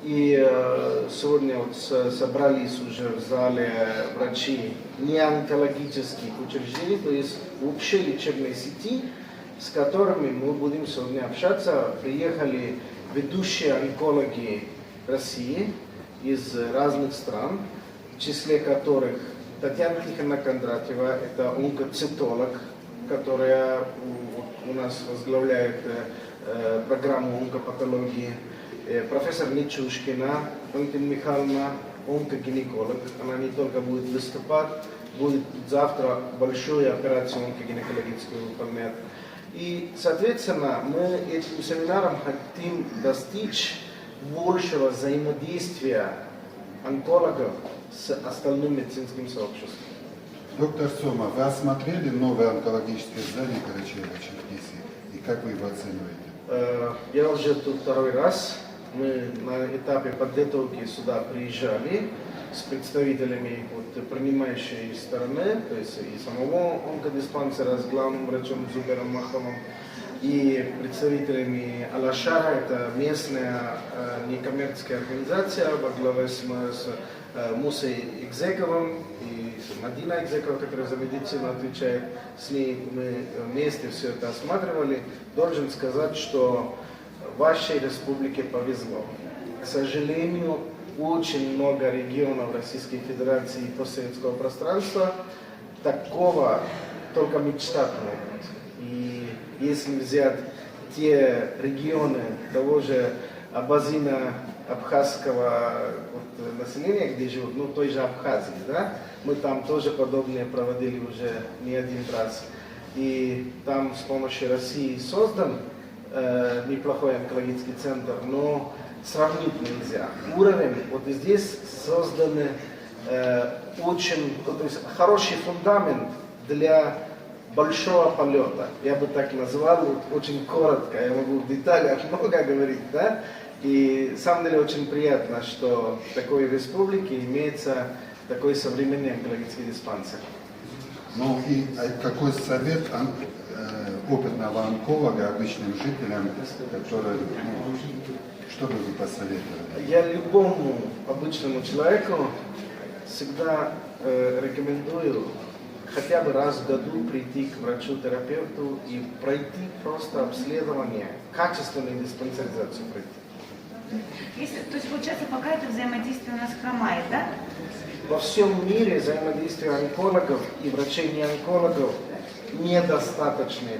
И сегодня вот собрались уже в зале врачи неонкологических учреждений, то есть общей лечебной сети, с которыми мы будем сегодня общаться. Приехали ведущие онкологи России из разных стран, в числе которых Татьяна Тихоновна Кондратьева, это онкоцитолог, которая у нас возглавляет программу онкопатологии, профессор Нечушкина, Валентина Михайловна, онкогинеколог. Она не только будет выступать, будет завтра большую операцию онкогинекологическую выполнять. И, соответственно, мы этим семинаром хотим достичь большего взаимодействия онкологов с остальным медицинским сообществом. Доктор Сома, вы осмотрели новое онкологическое здание Карачаево-Черкесии и как вы его оцениваете? Я уже тут второй раз. Мы на этапе подготовки сюда приезжали с представителями принимающей стороны, то есть и самого онкодиспансера с главным врачом Зубером Маховым, и представителями Алашара, это местная некоммерческая организация во главе с Мусой Игзековым и Мадина Игзекова, которая за медицину отвечает. С ней мы вместе все это осматривали. Должен сказать, что вашей республике повезло. К сожалению, очень много регионов Российской Федерации и постсоветского пространства такого только мечтать могут. И если взять те регионы того же абазино-абхазского населения, где живут, ну той же Абхазии, да, мы там тоже подобные проводили уже не один раз. И там с помощью России создан неплохой онкологический центр, но сравнить нельзя. Уровень, вот здесь созданы очень, то есть хороший фундамент для большого полета. Я бы так назвал, вот, очень коротко, я могу в деталях много говорить, да? И на самом деле очень приятно, что в такой республике имеется такой современный онкологический диспансер. Ну и какой совет опытного онколога обычным жителям, которые, что бы вы посоветовали? Я любому обычному человеку всегда рекомендую хотя бы раз в году прийти к врачу-терапевту и пройти просто обследование, качественную диспансеризацию пройти. То есть получается, пока это взаимодействие у нас хромает, да? Во всем мире взаимодействие онкологов и врачей-неонкологов недостаточное.